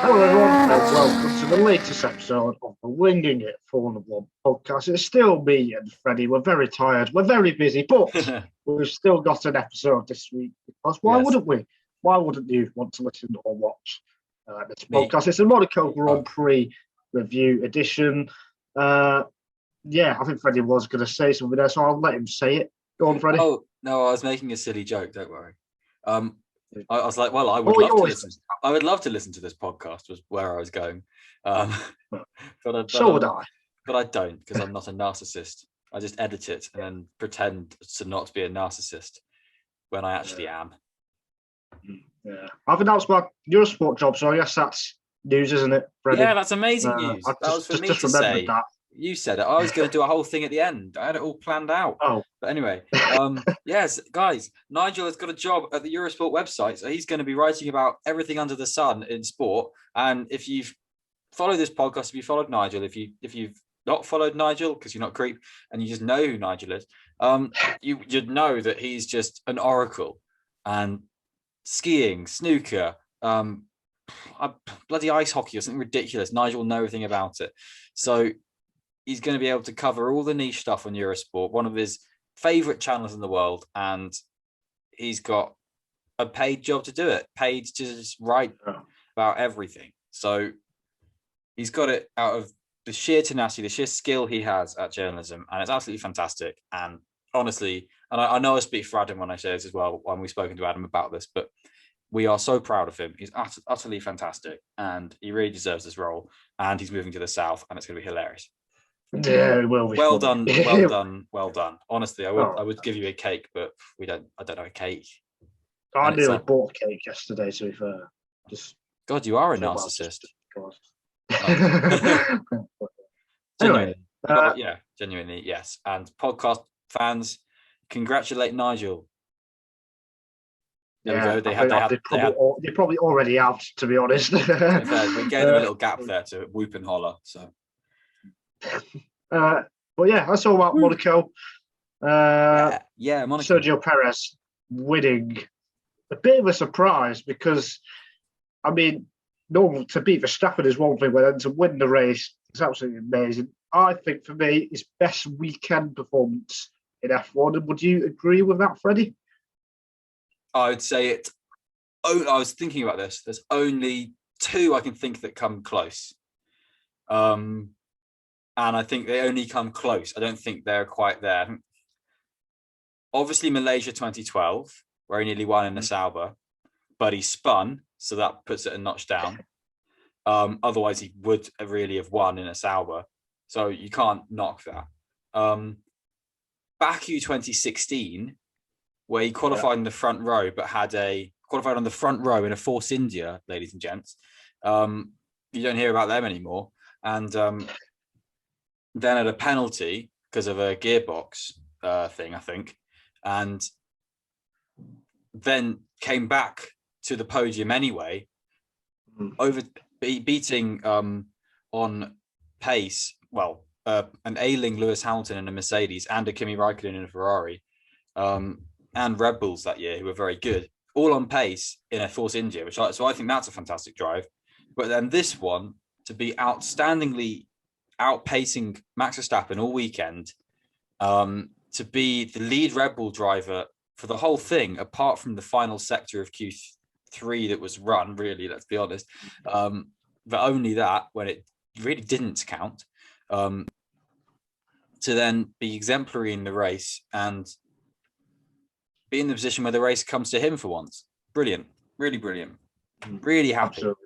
Hello everyone, and welcome to the latest episode of the Winging It Formula One podcast. It's still me and Freddie. We're very tired, we're very busy, but we've still got an episode this week because why wouldn't we? Why wouldn't you want to listen or watch this podcast? It's a Monaco Grand Prix review edition. I think Freddie was going to say something there, so I'll let him say it. Go on, Freddie. Oh, no, I was making a silly joke, don't worry. I was like, well, I would love to listen to this podcast, was where I was going. So would I. But I don't, because I'm not a narcissist. I just edit it and then pretend to not be a narcissist when I actually am. Yeah, I've announced my Eurosport job, so I guess that's news, isn't it, Freddie? Yeah, that's amazing news. That was for me to say. That. You said it. I was going to do a whole thing at the end. I had it all planned out. Oh. But anyway, yes, guys, Nigel has got a job at the Eurosport website. So he's going to be writing about everything under the sun in sport. And if you've followed this podcast, if you followed Nigel, if you've not followed Nigel, because you're not creep, and you just know who Nigel is, you'd know that he's just an oracle. And skiing, snooker, bloody ice hockey or something ridiculous. Nigel will know everything about it. So he's going to be able to cover all the niche stuff on Eurosport, one of his favorite channels in the world. And he's got a paid job to do it, paid to just write about everything. So he's got it out of the sheer tenacity, the sheer skill he has at journalism. And it's absolutely fantastic. And honestly, and I know I speak for Adam when I say this as well, when we've spoken to Adam about this, but we are so proud of him. He's utterly fantastic and he really deserves this role. And he's moving to the south and it's going to be hilarious. Yeah, it will be. Well done, well done, well done. Honestly, I would give you a cake, but I don't know a cake. I nearly bought a cake yesterday, to be fair. God, you are a narcissist. Anyway, genuinely, yes. And podcast fans, congratulate Nigel. There we go. They probably already have, to be honest. We gave them a little gap there to whoop and holler. So. But yeah, that's all about Monaco. Monaco. Sergio Perez winning, a bit of a surprise because, I mean, to beat Verstappen is one thing, but then to win the race is absolutely amazing. I think for me, his best weekend performance in F1. Would you agree with that, Freddie? I would say it. Oh, I was thinking about this. There's only two I can think that come close. And I think they only come close. I don't think they're quite there. Obviously, Malaysia 2012, where he nearly won in the Sauber, but he spun, so that puts it a notch down. Otherwise, he would really have won in a Sauber. So you can't knock that. Baku 2016, where he qualified in the front row, but qualified on the front row in a Force India, ladies and gents. You don't hear about them anymore. And then at a penalty because of a gearbox thing, I think, and then came back to the podium anyway, beating on pace, an ailing Lewis Hamilton in a Mercedes and a Kimi Raikkonen in a Ferrari, and Red Bulls that year who were very good, all on pace in a Force India, so I think that's a fantastic drive. But then this one, to be outstandingly outpacing Max Verstappen all weekend, to be the lead Red Bull driver for the whole thing, apart from the final sector of Q3 that was run, really, let's be honest. But only that, when it really didn't count, to then be exemplary in the race and be in the position where the race comes to him for once. Brilliant. Really brilliant. Really happy. Absolutely.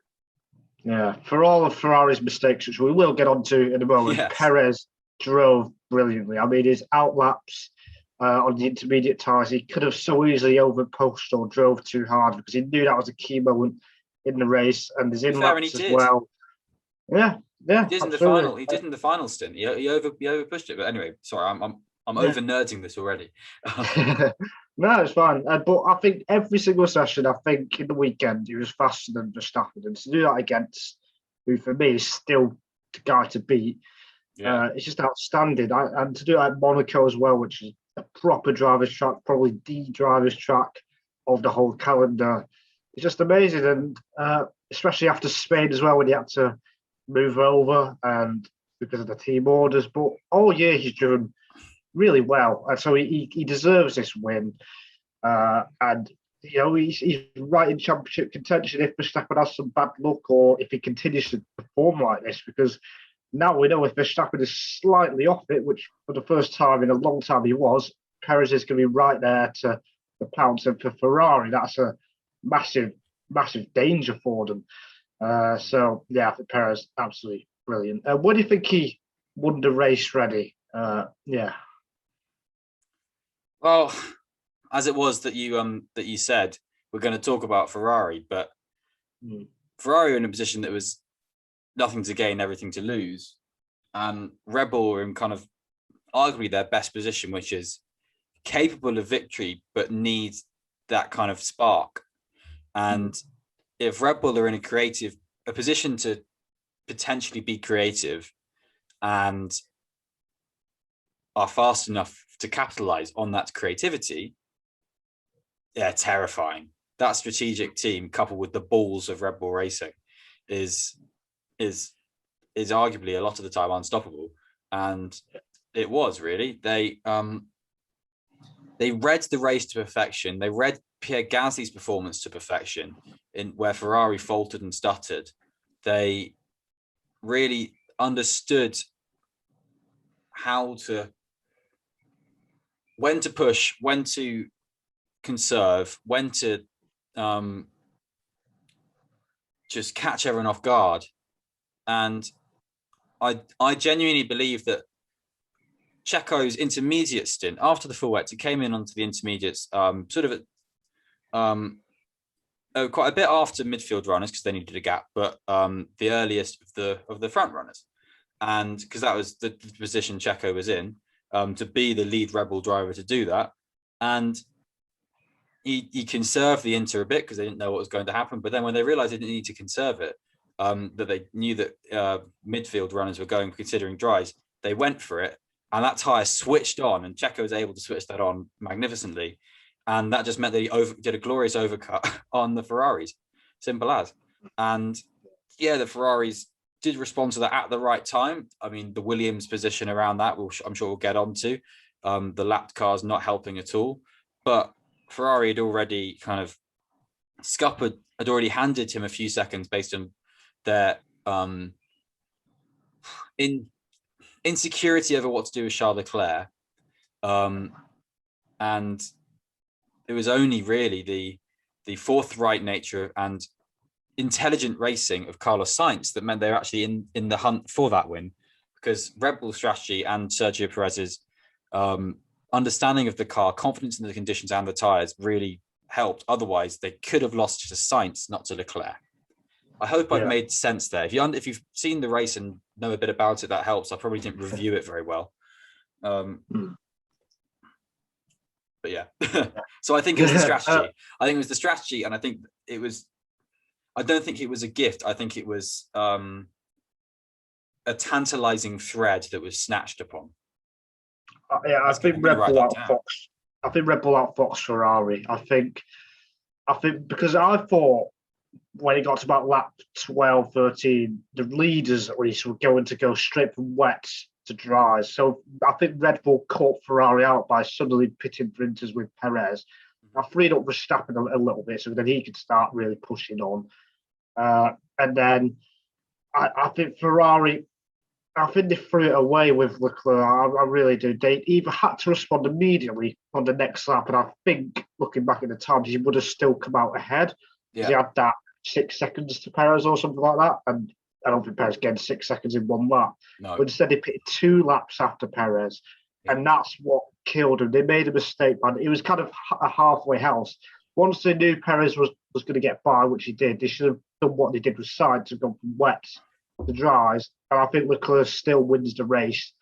Yeah, for all of Ferrari's mistakes, which we will get onto in a moment, yes. Perez drove brilliantly. I mean, his outlaps on the intermediate tyres, he could have so easily overpushed or drove too hard because he knew that was a key moment in the race, and his in-laps as well. Yeah. He did in the final. He did in the final stint. He overpushed it. But anyway, sorry, I'm over nerding this already. No, it's fine. But I think every single session, I think in the weekend, he was faster than Verstappen. And to do that against, who for me is still the guy to beat, it's just outstanding. And to do that at Monaco as well, which is a proper driver's track, probably the driver's track of the whole calendar, it's just amazing. And especially after Spain as well, when he had to move over and because of the team orders. But all year he's driven really well, and so he deserves this win. And he's right in championship contention if Verstappen has some bad luck or if he continues to perform like this, because now we know if Verstappen is slightly off it, which for the first time in a long time he was, Perez is going to be right there to pounce. And for Ferrari, that's a massive, massive danger for them. So, yeah, I think Perez, absolutely brilliant. What do you think he won the race, Reddy? Yeah. Well, as it was that you said, we're going to talk about Ferrari, but Ferrari were in a position that was nothing to gain, everything to lose. And Red Bull were in kind of arguably their best position, which is capable of victory, but needs that kind of spark. And if Red Bull are in a position to potentially be creative and are fast enough to capitalize on that creativity, they're terrifying. That strategic team, coupled with the balls of Red Bull Racing, is arguably a lot of the time unstoppable. And it was really. They read the race to perfection. They read Pierre Gasly's performance to perfection, in where Ferrari faltered and stuttered. They really understood when to push, when to conserve, when to just catch everyone off guard. And I genuinely believe that Checo's intermediate stint after the full wet, he came in onto the intermediates quite a bit after midfield runners because they needed a gap, but the earliest of the front runners, and because that was the position Checo was in, to be the lead Red Bull driver to do that. And he conserved the Inter a bit because they didn't know what was going to happen. But then when they realized they didn't need to conserve it, that they knew that midfield runners were going considering dries, they went for it. And that tyre switched on, and Checo was able to switch that on magnificently. And that just meant that he did a glorious overcut on the Ferraris. Simple as. And yeah, the Ferraris did respond to that at the right time. I mean, the Williams position around that, I'm sure we'll get on to. The lapped cars not helping at all. But Ferrari had already kind of scuppered, had already handed him a few seconds based on their insecurity over what to do with Charles Leclerc. And it was only really the forthright nature and intelligent racing of Carlos Sainz that meant they were actually in the hunt for that win, because Red Bull strategy and Sergio Perez's understanding of the car, confidence in the conditions and the tyres really helped. Otherwise, they could have lost to Sainz, not to Leclerc. I hope I've made sense there. If you've seen the race and know a bit about it, that helps. I probably didn't review it very well. But yeah. So I think it was the strategy. I think it was the strategy, and I think it was. I don't think it was a gift. I think it was a tantalizing thread that was snatched upon. I think Red Bull outfoxed. I think Red Bull outfoxed Ferrari. I think because I thought when it got to about lap 12, 13, the leaders at least were going to go straight from wets to dries. So I think Red Bull caught Ferrari out by suddenly pitting for Inters with Perez. I freed up Verstappen a little bit so then he could start really pushing on. And then I think Ferrari, I think they threw it away with Leclerc. I really do. They either had to respond immediately on the next lap, and I think looking back at the times, he would have still come out ahead. Yeah. He had that 6 seconds to Perez or something like that, and I don't think Perez gained 6 seconds in one lap. No. But instead, they pitted 2 laps after Perez, and that's what killed him. They made a mistake, man. It was kind of a halfway house. Once they knew Perez was going to get by, which he did, they should have done what they did with Sainz to go from wets to dries. And I think Leclerc still wins the race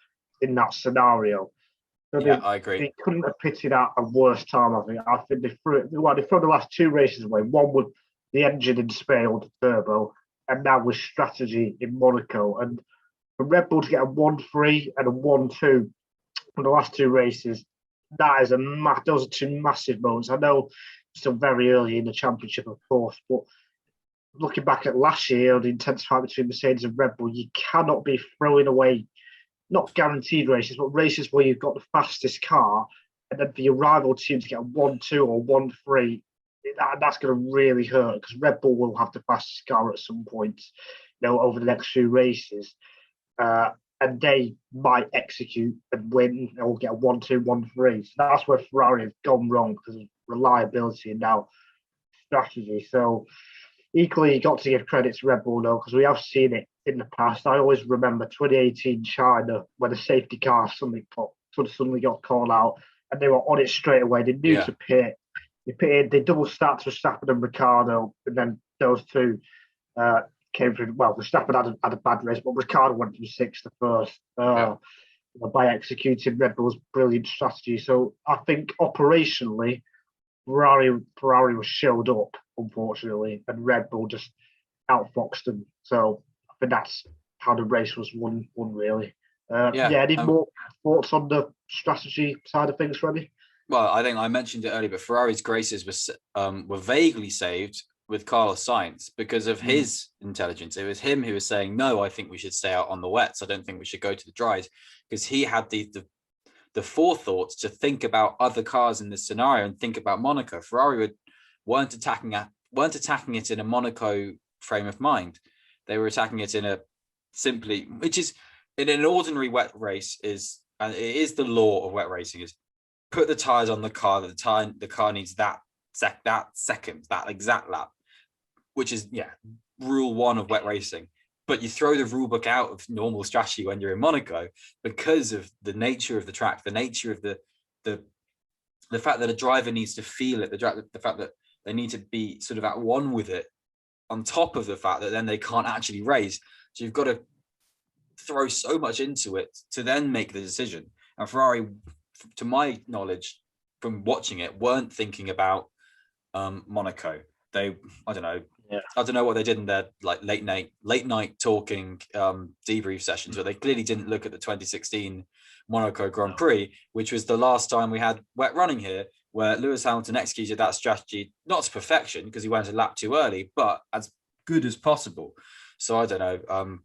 in that scenario. So I agree. They couldn't have pitted at a worse time, I think. I think they threw the last 2 races away. One with the engine in Spain or the turbo, and now with strategy in Monaco. And for Red Bull to get a 1-3 and a 1-2 from the last 2 races, those are 2 massive moments. I know it's still very early in the championship, of course, but looking back at last year, the intense fight between Mercedes and Red Bull, you cannot be throwing away, not guaranteed races, but races where you've got the fastest car, and then for your rival team to get a 1-2 or 1-3, that's going to really hurt, because Red Bull will have the fastest car at some point, over the next few races. And they might execute and win or get a 1-2, 1-3. So that's where Ferrari have gone wrong, because of reliability and now strategy. So equally, you got to give credit to Red Bull, though, because we have seen it in the past. I always remember 2018 China, when the safety car suddenly got called out, and they were on it straight away. They knew to pit. They pitted, they double stacked Verstappen and Ricciardo, and then those two came through. Well, Verstappen had a bad race, but Ricciardo went from sixth to first by executing Red Bull's brilliant strategy. So I think operationally, Ferrari was showed up, unfortunately, and Red Bull just outfoxed them. So I think that's how the race was won really. Any more thoughts on the strategy side of things, Freddie? Well, I think I mentioned it earlier, but Ferrari's graces were vaguely saved with Carlos Sainz because of his intelligence. It was him who was saying, no, I think we should stay out on the wets. I don't think we should go to the dries, because he had the forethought to think about other cars in this scenario and think about Monaco. Ferrari weren't attacking it in a Monaco frame of mind. They were attacking it in a which is in an ordinary wet race and it is the law of wet racing, is put the tires on the car that the car needs that exact lap, which is rule one of wet racing. But you throw the rule book out of normal strategy when you're in Monaco, because of the nature of the track, the nature of the fact that a driver needs to feel it, the fact that they need to be sort of at one with it, on top of the fact that then they can't actually race. So you've got to throw so much into it to then make the decision. And Ferrari, to my knowledge from watching it, weren't thinking about Monaco. I don't know what they did in their like late night talking debrief sessions, but they clearly didn't look at the 2016 Monaco Grand Prix, which was the last time we had wet running here, where Lewis Hamilton executed that strategy not to perfection, because he went a lap too early, but as good as possible. So I don't know,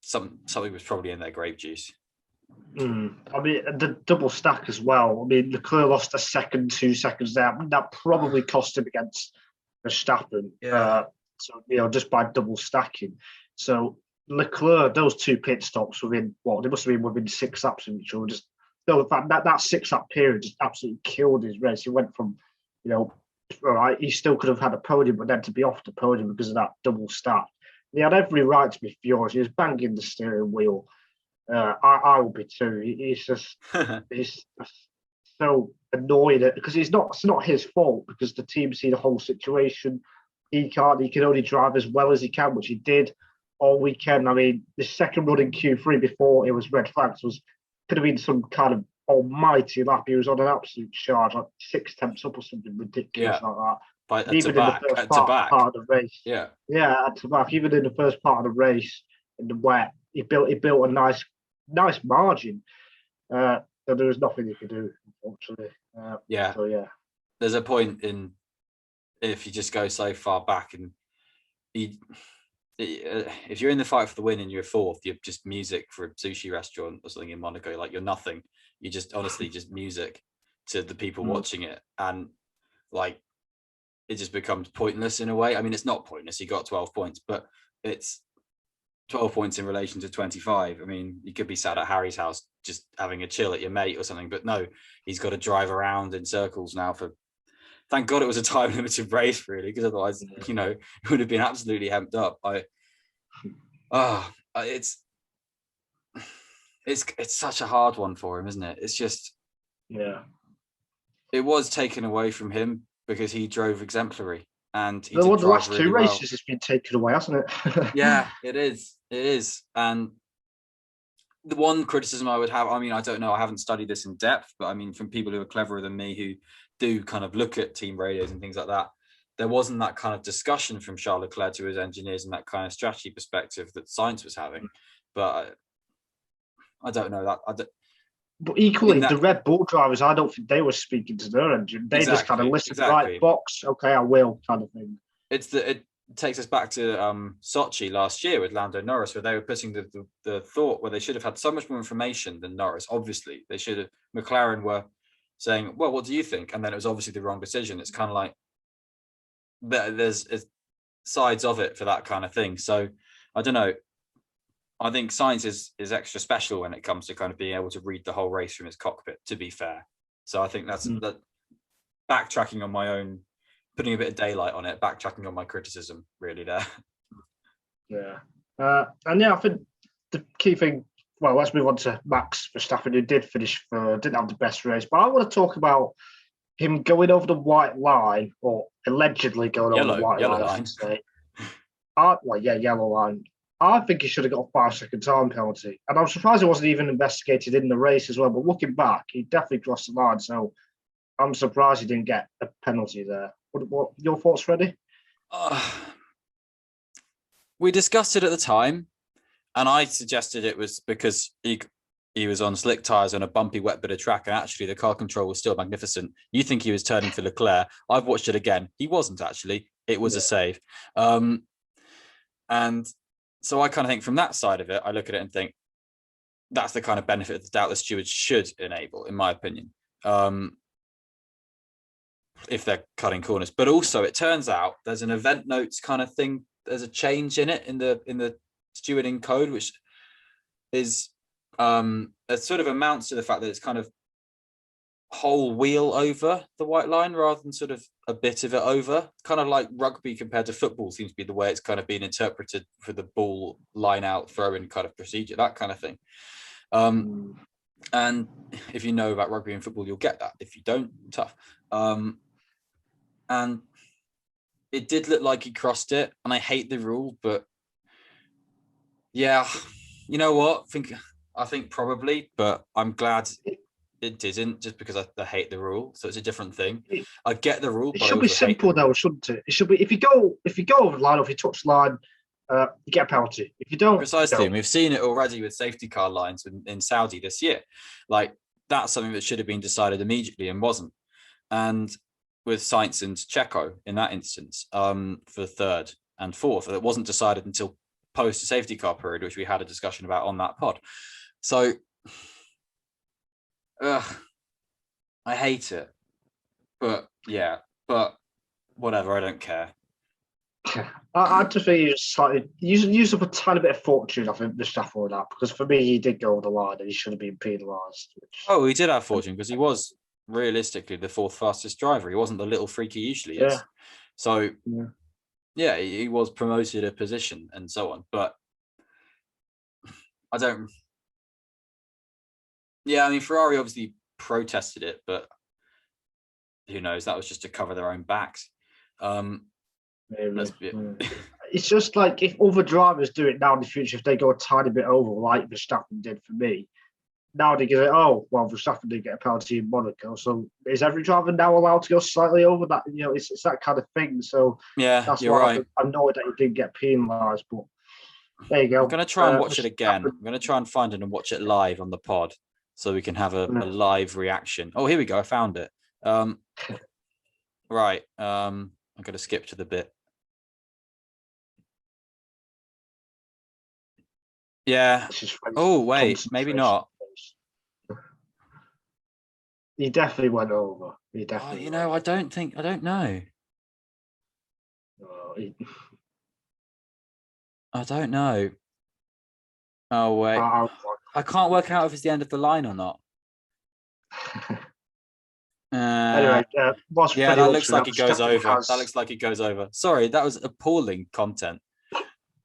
something was probably in their grape juice. I mean, the double stack as well. I mean, Leclerc lost a second, 2 seconds there. That probably cost him against Verstappen. So, just by double stacking. So Leclerc, those two pit stops within they must have been within 6 laps of each other. Just the fact that 6 lap period just absolutely killed his race. He went from, all right, he still could have had a podium, but then to be off the podium because of that double stack. He had every right to be furious. He was banging the steering wheel. I will be too. He's just he's so annoyed because it's not his fault, because the team see the whole situation. He can only drive as well as he can, which he did all weekend. I mean, the second run in Q3 before it was red flags could have been some kind of almighty lap. He was on an absolute charge, like 6 tenths up or something ridiculous like that. But even in the first part of the race, at the back. Even in the first part of the race in the wet, he built a nice margin. So there was nothing he could do, unfortunately. There's a point in, if you just go so far back, and if you're in the fight for the win and you're fourth, you're just music for a sushi restaurant or something in Monaco. Like, you're nothing. You just honestly just music to the people watching it, and like it just becomes pointless in a way. I mean, it's not pointless. He got 12 points, but it's 12 points in relation to 25. I mean, you could be sat at Harry's house just having a chill at your mate or something, but no, he's got to drive around in circles now thank God it was a time limited race, really, because otherwise, it would have been absolutely hemmed up. It's such a hard one for him, isn't it? It's just, it was taken away from him because he drove exemplary. And the last two races has been taken away, hasn't it? Yeah, it is. And the one criticism I would have, I mean, I don't know, I haven't studied this in depth, but I mean, from people who are cleverer than me, who do kind of look at team radios and things like that, there wasn't that kind of discussion from Charles Leclerc to his engineers and that kind of strategy perspective that Sainz was having. But I don't know that. But equally, the Red Bull drivers, I don't think they were speaking to their engine. They just kind of listened, right, box, okay, I will, kind of thing. takes us back to Sochi last year with Lando Norris, where they were putting the thought where they should have had so much more information than Norris. Obviously, they should have. McLaren were saying, "Well, what do you think?" And then it was obviously the wrong decision. It's kind of like there's sides of it for that kind of thing. So I don't know. I think Sainz is extra special when it comes to kind of being able to read the whole race from his cockpit, to be fair. So I think that's that backtracking on my own, putting a bit of daylight on it, backtracking on my criticism really there. Yeah. And yeah, I think the key thing, well, let's move on to Max Verstappen, who did finish third, didn't have the best race. But I want to talk about him going over the white line, or allegedly going over the white line, I should say. Yellow line. I think he should have got a 5-second time penalty. And I'm surprised it wasn't even investigated in the race as well. But looking back, he definitely crossed the line. So I'm surprised he didn't get a penalty there. What your thoughts, Freddie? We discussed it at the time, and I suggested it was because he was on slick tyres on a bumpy, wet bit of track, and actually the car control was still magnificent. You think he was turning for Leclerc. I've watched it again. He wasn't actually. It was a save. And so I kind of think from that side of it, I look at it and think that's the kind of benefit of the doubt the stewards should enable, in my opinion, if they're cutting corners. But also, it turns out there's an event notes kind of thing. There's a change in it in the stewarding code, which is it sort of amounts to the fact that it's kind of whole wheel over the white line rather than sort of a bit of it over, kind of like rugby compared to football seems to be the way it's kind of been interpreted for the ball line out throw-in kind of procedure, that kind of thing. And if you know about rugby and football, you'll get that. If you don't, tough. And it did look like he crossed it, and I hate the rule, but yeah, you know what? I think probably, but I'm glad it didn't, just because I hate the rule. So it's a different thing. I get the rule. It should be simple though, shouldn't it? It should be if you go over the line, or if you touch the line, you get a penalty. If you don't, precisely. You don't. We've seen it already with safety car lines in Saudi this year. Like that's something that should have been decided immediately and wasn't. And with Sainz and Checo in that instance, for third and fourth, it wasn't decided until post safety car period, which we had a discussion about on that pod. So I hate it, but whatever, I don't care. I just think you slightly use up a tiny bit of fortune, I think, the staff for that, because for me he did go over the line and he should have been penalised. Oh, he did have fortune because he was realistically the fourth fastest driver. He wasn't the little freak he usually is. So yeah, he was promoted a position and so on, but I don't. Yeah, I mean, Ferrari obviously protested it, but who knows? That was just to cover their own backs. It's just like if other drivers do it now in the future, if they go a tiny bit over, like Verstappen did for me, now they get it. Oh, well, Verstappen did get a penalty in Monaco, so is every driver now allowed to go slightly over that? You know, it's that kind of thing. So yeah, that's you're why right. I'm annoyed that he didn't get penalised, but there you go. I'm going to try and watch it again. I'm going to try and find it and watch it live on the pod so we can have a live reaction. Oh, here we go. I found it. Right. I'm going to skip to the bit. Yeah. Oh, wait, maybe not. He definitely went over. He definitely. You know, I don't know. I don't know. Oh, wait. I can't work out if it's the end of the line or not. Anyway, yeah, that looks like it goes over. That looks like it goes over. Sorry, that was appalling content.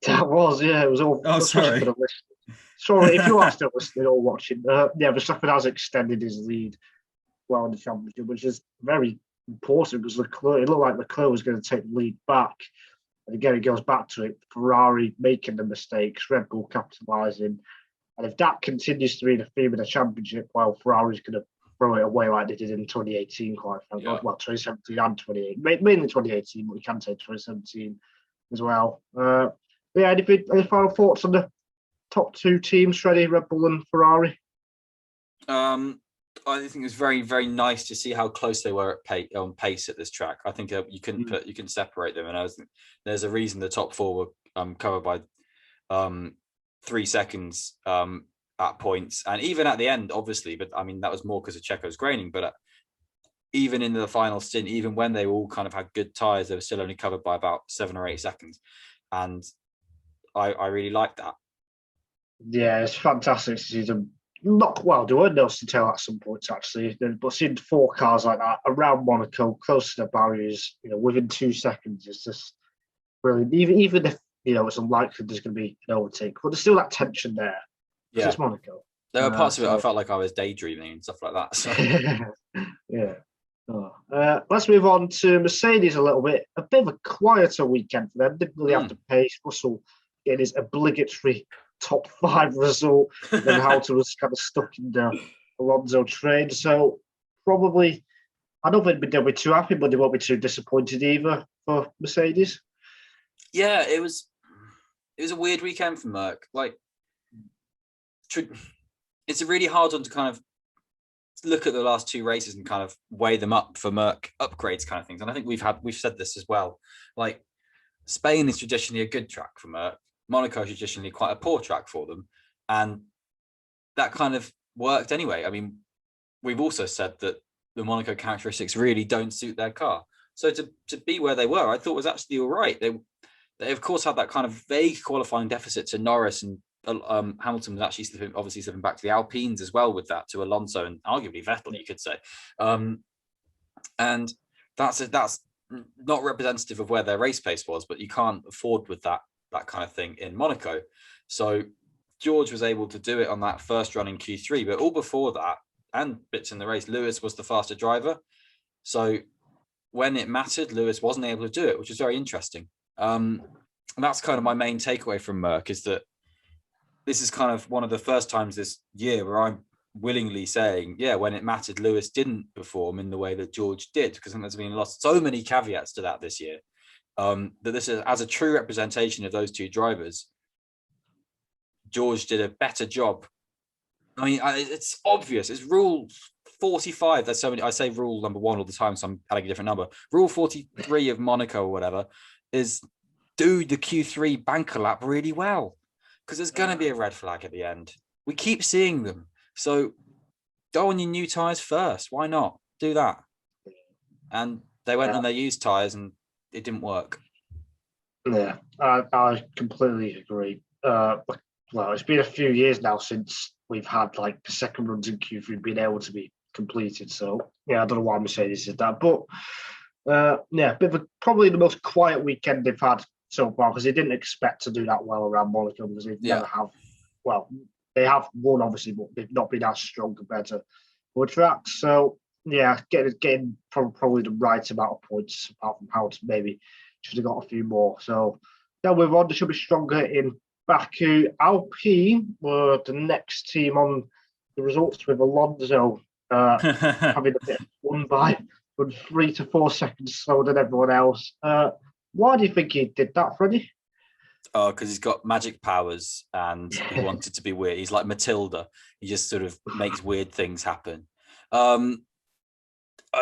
That was, yeah, it was all. Oh, sorry. Sorry, if you are still listening or watching, Verstappen has extended his lead well in the championship, which is very important because it looked like Leclerc was going to take the lead back. And again, it goes back to it, Ferrari making the mistakes, Red Bull capitalising. And if that continues to be the theme of the championship, well, Ferrari's going to throw it away like they did in 2018, quite frankly. Yeah. Well, 2017 and 2018. Mainly 2018, but we can say 2017 as well. Any final thoughts on the top two teams, Freddie, Red Bull and Ferrari? I think it was very, very nice to see how close they were at on pace at this track. I think you couldn't separate them, and there's a reason the top four were covered by 3 seconds at points, and even at the end, obviously. But I mean, that was more because of Checo's graining. But even in the final stint, even when they all kind of had good tyres, they were still only covered by about 7 or 8 seconds, and I really liked that. Yeah, it's fantastic to see them. Not well, there weren't else to tell at some points actually, but seeing 4 cars like that around Monaco, close to the barriers, within 2 seconds, is just brilliant. Even if it's unlikely there's going to be an overtake, but there's still that tension there. Yeah, it's Monaco. There were parts of it I felt like I was daydreaming and stuff like that. So. Yeah. Let's move on to Mercedes a little bit. A bit of a quieter weekend for them. Didn't really have to pace. Russell getting his obligatory top 5 result. Then Hamilton was kind of stuck in the Alonso train. So probably, I don't think they'll be too happy, but they won't be too disappointed either for Mercedes. Yeah, it was a weird weekend for Merck. Like, it's a really hard one to kind of look at the last 2 races and kind of weigh them up for Merck upgrades kind of things. And I think we've said this as well. Like, Spain is traditionally a good track for Merck. Monaco is traditionally quite a poor track for them. And that kind of worked anyway. I mean, we've also said that the Monaco characteristics really don't suit their car. So to be where they were, I thought was actually all right. They of course had that kind of vague qualifying deficit to Norris, and Hamilton was actually slipping back to the Alpines as well with that, to Alonso and arguably Vettel, you could say. And that's not representative of where their race pace was, but you can't afford with that kind of thing in Monaco. So George was able to do it on that first run in Q3, but all before that and bits in the race, Lewis was the faster driver. So when it mattered, Lewis wasn't able to do it, which is very interesting. And that's kind of my main takeaway from Merck, is that this is kind of one of the first times this year where I'm willingly saying, yeah, when it mattered, Lewis didn't perform in the way that George did, because I think there's been so many caveats to that this year, that this is, as a true representation of those 2 drivers, George did a better job. I mean, it's obvious. It's rule 45. There's so many. I say rule number 1 all the time, so I'm adding a different number. Rule 43 of Monaco or whatever is do the Q3 banker lap really well, because there's going to be a red flag at the end. We keep seeing them. So go on your new tyres first. Why not? Do that. And they went on their used tyres and it didn't work. Yeah, I completely agree. Well, it's been a few years now since we've had like the second runs in Q3 being able to be completed. So yeah, I don't know why Mercedes did that, but probably the most quiet weekend they've had so far, because they didn't expect to do that well around Monaco, because they've never have. Well, they have won obviously, but they've not been as strong compared to other tracks. So yeah, getting probably the right amount of points, apart from Hamilton maybe should have got a few more. So they'll move on. They should be stronger in Baku. Alpine were the next team on the results, with Alonso having a bit of fun by 3 to 4 seconds slower than everyone else. Why do you think he did that, Freddie? Oh, because he's got magic powers and he wanted to be weird. He's like Matilda. He just sort of makes weird things happen.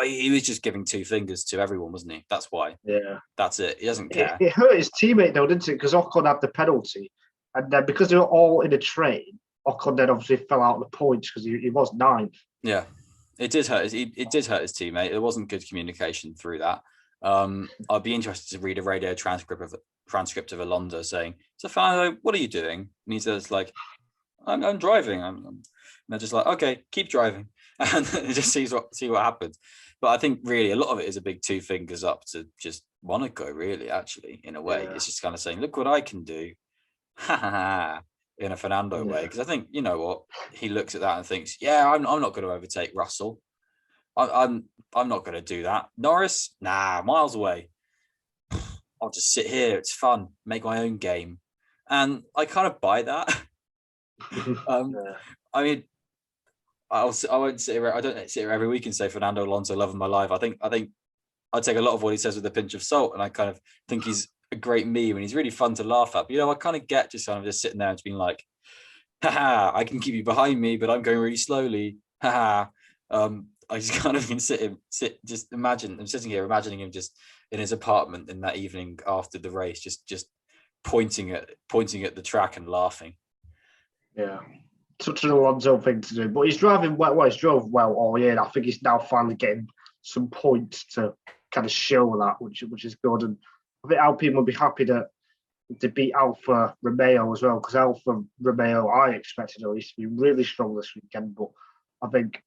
He was just giving 2 fingers to everyone, wasn't he? That's why. Yeah. That's it. He doesn't care. It hurt his teammate though, didn't it? Because Ocon had the penalty. And then because they were all in a train, Ocon then obviously fell out of the points because he was 9th. Yeah. It did hurt his teammate. There wasn't good communication through that. I'd be interested to read a radio transcript of Alonso saying, "So Fernando, what are you doing?" And he says, like, I'm driving. And they're just like, okay, keep driving. And just see what happens. But I think really a lot of it is a big 2 fingers up to just Monaco, really, actually, in a way. Yeah. It's just kind of saying, look what I can do. In a Fernando way. Because I think, you know what, he looks at that and thinks, yeah, I'm not going to overtake Russell. I'm not going to do that. Norris, nah, miles away. I'll just sit here. It's fun. Make my own game. And I kind of buy that. I mean, I won't sit here. I don't sit here every week and say Fernando Alonso, love of my life. I think I take a lot of what he says with a pinch of salt, and I kind of think he's a great meme and he's really fun to laugh at. But, you know, I kind of get just kind of just sitting there and being like, haha, I can keep you behind me, but I'm going really slowly. Haha. I just can't even just imagine. I'm sitting here imagining him just in his apartment in that evening after the race, just pointing at the track and laughing. Yeah, such an Alonso thing to do. But he's driving well. He's drove well all year. I think he's now finally getting some points to kind of show that, which is good. And I think Alpine will be happy to beat Alfa Romeo as well, because Alfa Romeo, I expected at least to be really strong this weekend, but I think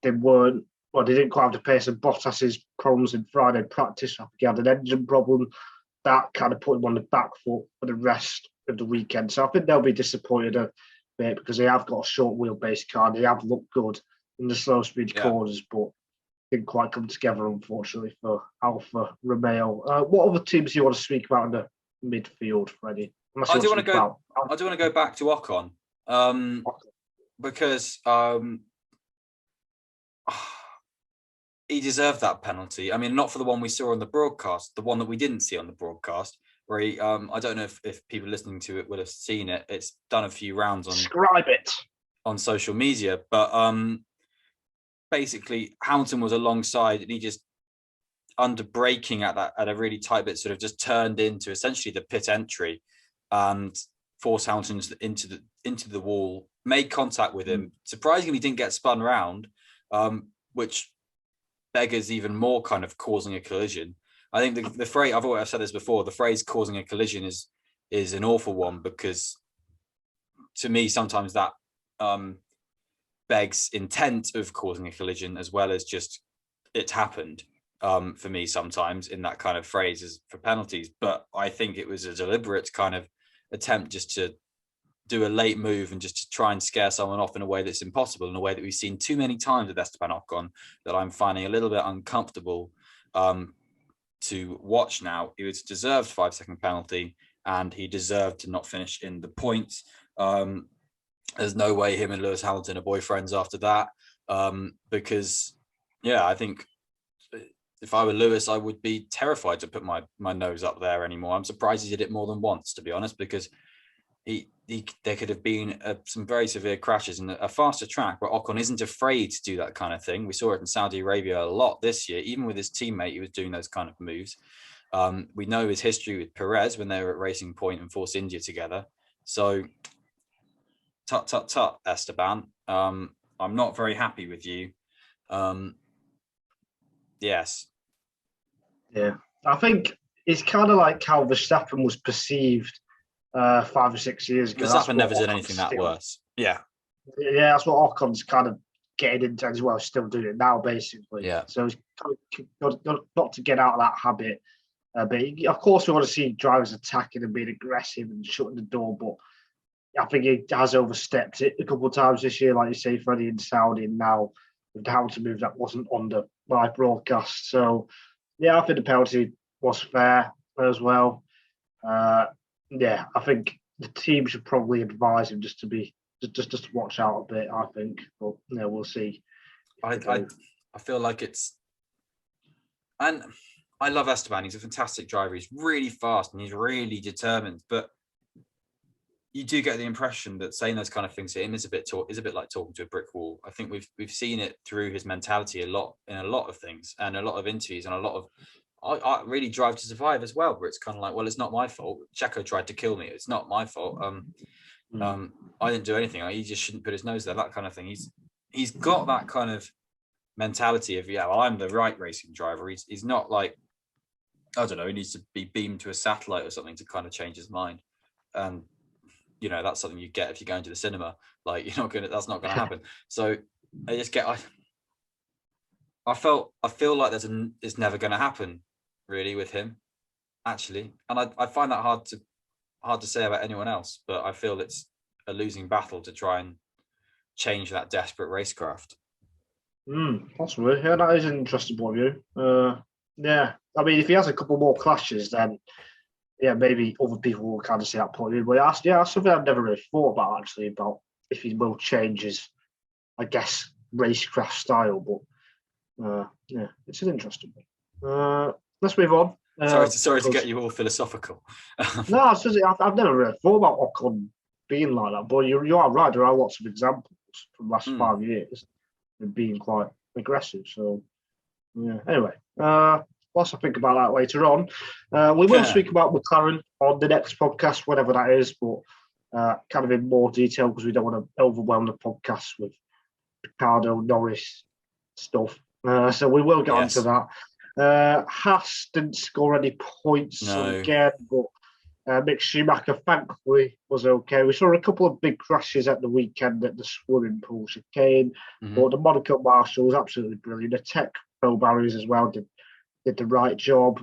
they weren't. Well, they didn't quite have the pace of Bottas's problems in Friday practice. I think he had an engine problem that kind of put him on the back foot for the rest of the weekend. So I think they'll be disappointed a bit because they have got a short wheelbase car. They have looked good in the slow speed corners, but didn't quite come together, unfortunately, for Alfa Romeo. What other teams do you want to speak about in the midfield, Freddie? I do want to go back to Ocon, because he deserved that penalty. I mean, not for the one we saw on the broadcast, the one that we didn't see on the broadcast, where he, I don't know if people listening to it would have seen it. It's done a few rounds on social media, but basically Hamilton was alongside and he just, under braking at a really tight bit, sort of just turned into essentially the pit entry and forced Hamilton into the wall, made contact with him. Surprisingly, didn't get spun round, which beggars even more kind of causing a collision. I think the phrase, I've said this before, the phrase causing a collision is an awful one, because to me sometimes that begs intent of causing a collision as well as just it happened. For me sometimes in that kind of phrases for penalties, but I think it was a deliberate kind of attempt just to do a late move and just to try and scare someone off in a way that's impossible, in a way that we've seen too many times with Esteban Ocon, that I'm finding a little bit uncomfortable to watch now. It was a deserved 5-second penalty and he deserved to not finish in the points. There's no way him and Lewis Hamilton are boyfriends after that, because I think if I were Lewis, I would be terrified to put my nose up there anymore. I'm surprised he did it more than once, to be honest, because there could have been some very severe crashes in a faster track where Ocon isn't afraid to do that kind of thing. We saw it in Saudi Arabia a lot this year. Even with his teammate, he was doing those kind of moves. We know his history with Perez when they were at Racing Point and Force India together. So, tut, Esteban. I'm not very happy with you. Yes. Yeah, I think it's kind of like how Verstappen was perceived 5 or 6 years ago. Verstappen never did anything that worse. Yeah, that's what Ocon's kind of getting into as well, still doing it now, basically. Yeah. So he's got to get out of that habit. But of course, we want to see drivers attacking and being aggressive and shutting the door, but I think he has overstepped it a couple of times this year, like you say, Freddie in Saudi, and now with the Hamilton move that wasn't on the live broadcast. So, I think the penalty was fair as well. I think the team should probably advise him just to watch out a bit, I think. But we'll see. I feel like it's, and I love Esteban. He's a fantastic driver. He's really fast and he's really determined. But you do get the impression that saying those kind of things to him is a bit like talking to a brick wall. I think we've seen it through his mentality a lot in a lot of things and a lot of interviews and a lot of I really Drive to Survive as well, where it's kind of like, well, it's not my fault. Checo tried to kill me. It's not my fault. I didn't do anything. He just shouldn't put his nose there. That kind of thing. He's got that kind of mentality of I'm the right racing driver. He's not like, I don't know. He needs to be beamed to a satellite or something to kind of change his mind. And that's something you get if you're going to the cinema. Like that's not gonna happen. So I just get I feel like it's never gonna happen really with him, actually. And I find that hard to say about anyone else, but I feel it's a losing battle to try and change that desperate racecraft. Possibly. Yeah, that is an interesting point of view. I mean, if he has a couple more clashes, then maybe other people will kind of see that point of view. But that's something I've never really thought about, actually, about if he will change his, I guess, racecraft style. But it's an interesting one. Let's move on. Sorry to get you all philosophical. No, I've never really thought about Ocon being like that. But you are right. There are lots of examples from the last 5 years. being quite aggressive. So, yeah. Anyway, whilst I think about that later on, we will speak about McLaren on the next podcast, whatever that is, but kind of in more detail because we don't want to overwhelm the podcast with Ricardo, Norris stuff. So we will get onto that. Haas didn't score any points again, but Mick Schumacher, thankfully, was okay. We saw a couple of big crashes at the weekend at the swimming pool chicane, but the Monaco Marshal was absolutely brilliant. The Tech Pro barriers as well did the right job.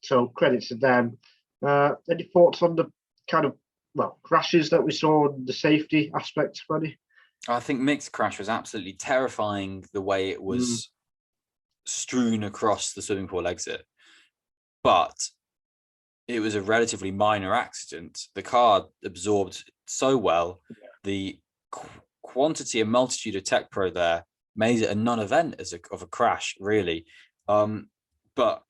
So credit to them. Any thoughts on the kind of crashes that we saw in the safety aspect, Freddie? I think Mick's crash was absolutely terrifying, the way it was strewn across the swimming pool exit. But it was a relatively minor accident. The car absorbed so well. The quantity and multitude of Tech Pro there made it a non-event of a crash, really. But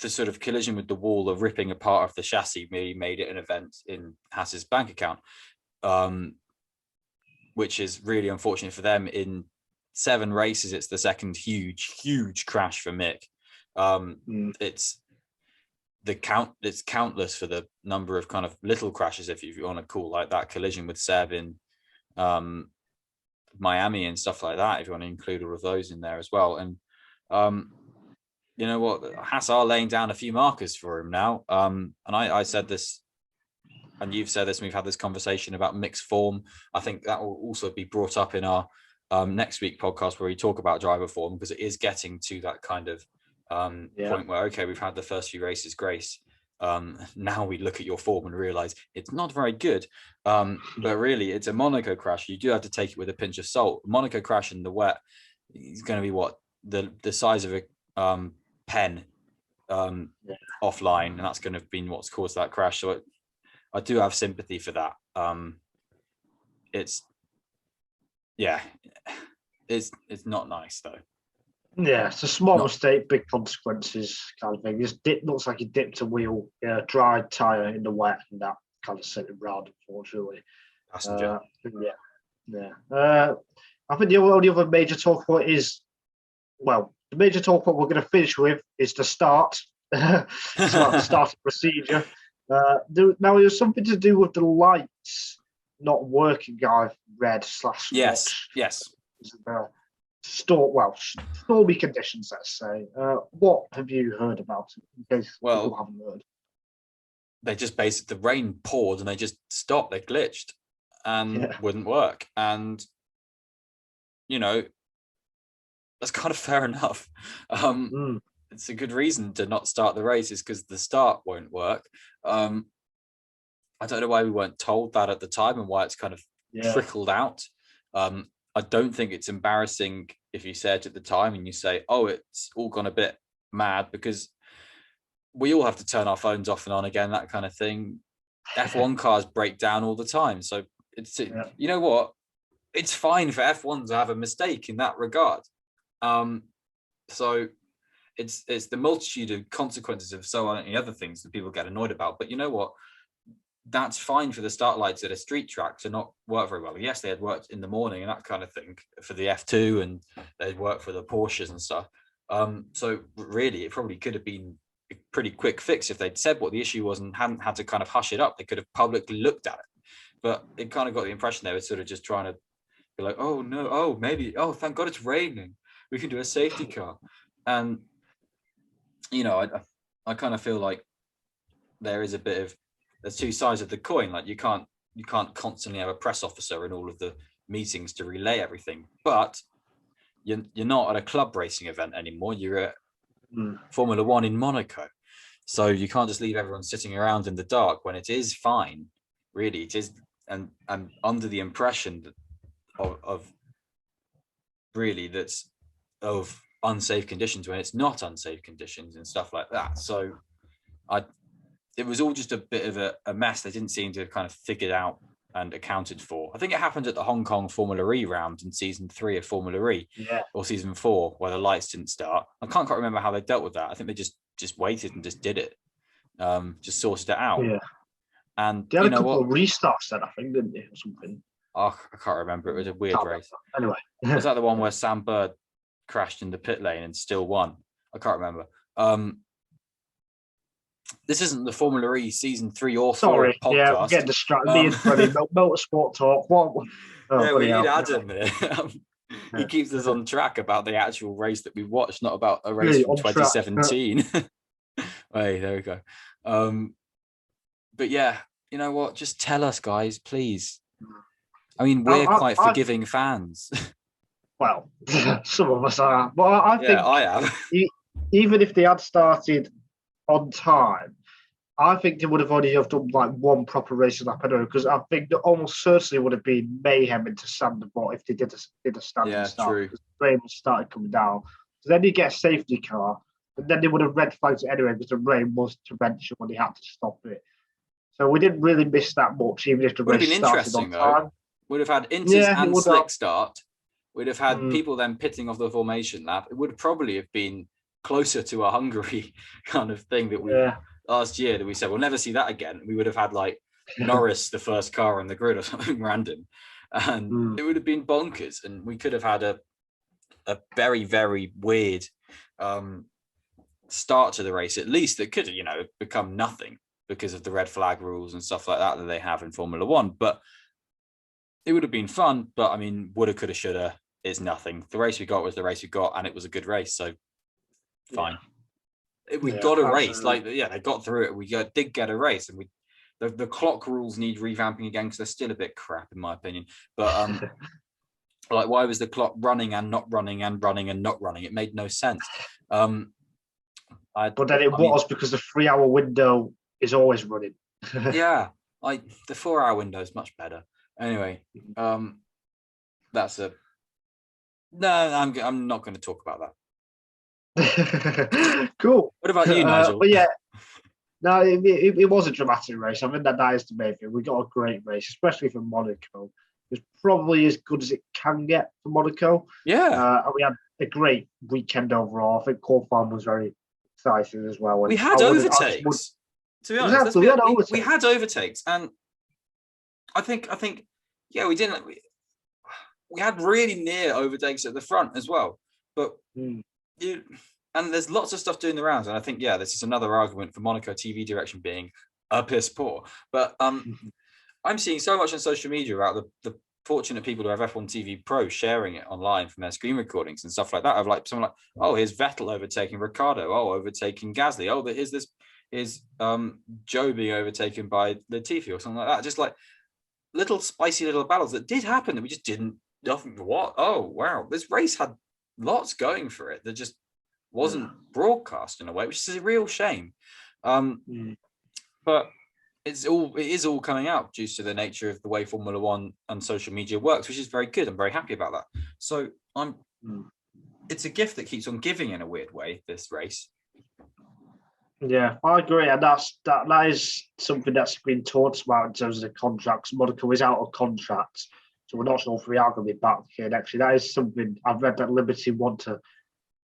the sort of collision with the wall, the ripping apart of the chassis, really made it an event in Haas's bank account, which is really unfortunate for them. In 7 races, it's the second huge crash for Mick. It's countless for the number of kind of little crashes, if you want to call like that collision with Seb in Miami and stuff like that, if you want to include all of those in there as well. And you know what, Haas are laying down a few markers for him now. And I said this, and you've said this, and we've had this conversation about Mick's form. I think that will also be brought up in our next week podcast where we talk about driver form, because it is getting to that kind of point where, okay, we've had the first few races grace. Now we look at your form and realize it's not very good. But really, it's a Monaco crash. You do have to take it with a pinch of salt. Monaco crash in the wet is going to be what the size of a pen offline, and that's going to have been what's caused that crash. So I do have sympathy for that. It's not nice though. Yeah, it's a small mistake, big consequences kind of thing. Looks like he dipped a wheel, dried tyre in the wet, and that kind of sent him round, unfortunately. Passenger. I think the only other major talk point is, the major talk point we're going to finish with is the start. The start procedure. Now, it was something to do with the lights not working, I've read / Yes. Stormy conditions, let's say. What have you heard about it, in case people haven't heard? They just basically, the rain poured and they just stopped. They glitched and wouldn't work. And, that's kind of fair enough. It's a good reason to not start the races, because the start won't work. I don't know why we weren't told that at the time and why it's kind of trickled out. I don't think it's embarrassing if you said at the time and you say, oh, it's all gone a bit mad, because we all have to turn our phones off and on again, that kind of thing. F1 cars break down all the time. So you know what? It's fine for F1 to have a mistake in that regard. So it's the multitude of consequences of so many other things that people get annoyed about. But you know what? That's fine for the start lights at a street track to not work very well. Yes, they had worked in the morning and that kind of thing for the F2, and they'd worked for the Porsches and stuff. So really, it probably could have been a pretty quick fix if they'd said what the issue was and hadn't had to kind of hush it up. They could have publicly looked at it. But it kind of got the impression they were sort of just trying to be like, oh, no, oh, maybe, oh, thank God it's raining. We can do a safety car. And, I kind of feel like there is a bit of, there's two sides of the coin. Like you can't constantly have a press officer in all of the meetings to relay everything, but you're not at a club racing event anymore. You're at Formula One in Monaco. So you can't just leave everyone sitting around in the dark when it is fine. Really, it is. And I'm under the impression that of really that's of unsafe conditions when it's not unsafe conditions and stuff like that. So it was all just a bit of a mess. They didn't seem to have kind of figured out and accounted for. I think it happened at the Hong Kong Formula E round in season 3 of Formula E, or season 4, where the lights didn't start. I can't quite remember how they dealt with that. I think they just waited and just did it, just sorted it out. Yeah. And they had a couple of restarts then, I think, didn't they, or something? Oh, I can't remember. It was a weird race. Anyway, Was that the one where Sam Bird crashed in the pit lane and still won? I can't remember. This isn't the Formula E season 3 or 4 podcast. Yeah, get distracted. Me and Freddie, motorsport talk. What? Yeah, we need Adam here. He keeps us on track about the actual race that we watched, not about a race from 2017. Hey, there we go. But yeah, you know what? Just tell us, guys, please. I mean, we're quite forgiving fans. Well, some of us are. But I think I am. Even if they had started on time, I think they would have only have done like one proper race lap anyway, because I think that almost certainly would have been mayhem into Sandermont if they did a standing start. True. Because the rain started coming down. So then you get a safety car, and then they would have red flagged it anyway because the rain was torrential and they had to stop it. So we didn't really miss that much, even if the race started on time. We'd have had inters and slick start. We'd have had people then pitting off the formation lap. It would probably have been closer to a Hungary kind of thing that we last year that we said we'll never see that again. We would have had like Norris, the first car on the grid or something random, and it would have been bonkers. And we could have had a very, very weird start to the race, at least that could have, become nothing because of the red flag rules and stuff like that they have in Formula One. But it would have been fun. But I mean, woulda, coulda, shoulda is nothing. The race we got was the race we got, and it was a good race. So fine. We got a race. They got through it. We did get a race, and the clock rules need revamping again because they're still a bit crap in my opinion. But like, why was the clock running and not running and running and not running? It made no sense. But then it was because the 3-hour window is always running. Yeah, like the 4-hour window is much better. Anyway, that's a no. I'm not going to talk about that. Cool. What about you, Nigel? But yeah, no, it was a dramatic race. I think that is the main thing. We got a great race, especially for Monaco. It was probably as good as it can get for Monaco. Yeah. And we had a great weekend overall. I think qualifying was very exciting as well. We had overtakes. To be honest, we had overtakes, and I think yeah, we didn't. We had really near overtakes at the front as well, but. And there's lots of stuff doing the rounds, and I think this is another argument for Monaco TV direction being a piss poor. But I'm seeing so much on social media about the fortunate people who have F1 TV Pro sharing it online from their screen recordings and stuff like that. Of like someone like, oh, here's Vettel overtaking Ricciardo, overtaking Gasly, here's Joe being overtaken by Latifi or something like that. Just like little spicy little battles that did happen that we just didn't. What? Oh wow, this race had lots going for it that just wasn't broadcast in a way, which is a real shame. But it is all coming out due to the nature of the way Formula One and social media works, which is very good. I'm very happy about that. So it's a gift that keeps on giving in a weird way, this race. Yeah, I agree, and that is something that's been talked about in terms of the contracts. Monaco is out of contracts, so we're not sure if we are going to be back here next year. That is something I've read that Liberty want to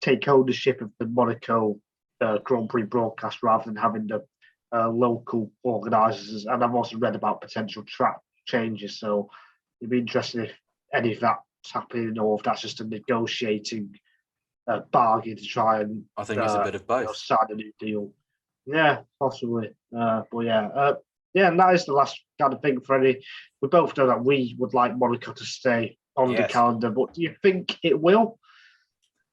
take ownership of the Monaco Grand Prix broadcast rather than having the local organisers. And I've also read about potential track changes. So it'd be interesting if any of that's happening or if that's just a negotiating bargain to try and I think it's a bit of both. Sign a new deal. Yeah, possibly. But yeah, and that is the last kind of thing, Freddie. We both know that we would like Monaco to stay on the calendar, but do you think it will?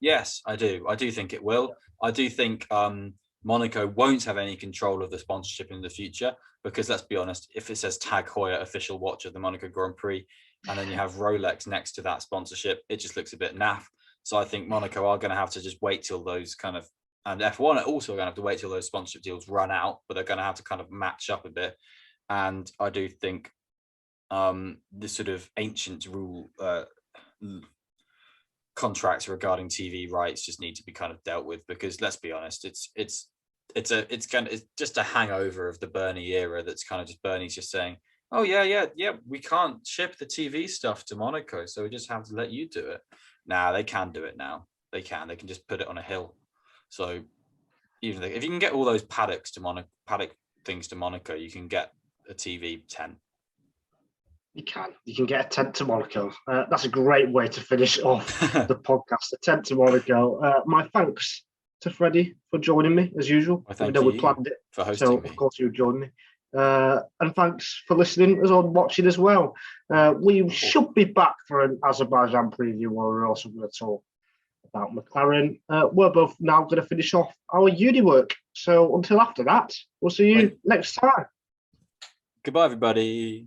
Yes, I do. I do think it will. I do think Monaco won't have any control of the sponsorship in the future because, let's be honest, if it says Tag Heuer official watch of the Monaco Grand Prix and then you have Rolex next to that sponsorship, it just looks a bit naff. So I think Monaco are going to have to just wait till those kind of, and F1 are also going to have to wait till those sponsorship deals run out, but they're going to have to kind of match up a bit. And I do think this sort of ancient rule contracts regarding TV rights just need to be kind of dealt with because let's be honest, it's just a hangover of the Bernie era. That's kind of just Bernie's just saying, oh yeah, we can't ship the TV stuff to Monaco, so we just have to let you do it. Nah, they can do it now. They can just put it on a hill. So even if you can get all those paddock things to Monaco, you can get a TV 10. You can. You can get a tent to Monaco. That's a great way to finish off the podcast. A tent to Monaco. My thanks to Freddie for joining me as usual. Well, thank We you planned it, for hosting me. of course you joined me. And thanks for listening as on watching as well. We should be back for an Azerbaijan preview where we're also going to talk about McLaren. We're both now going to finish off our uni work. So until after that, we'll see you next time. Goodbye, everybody.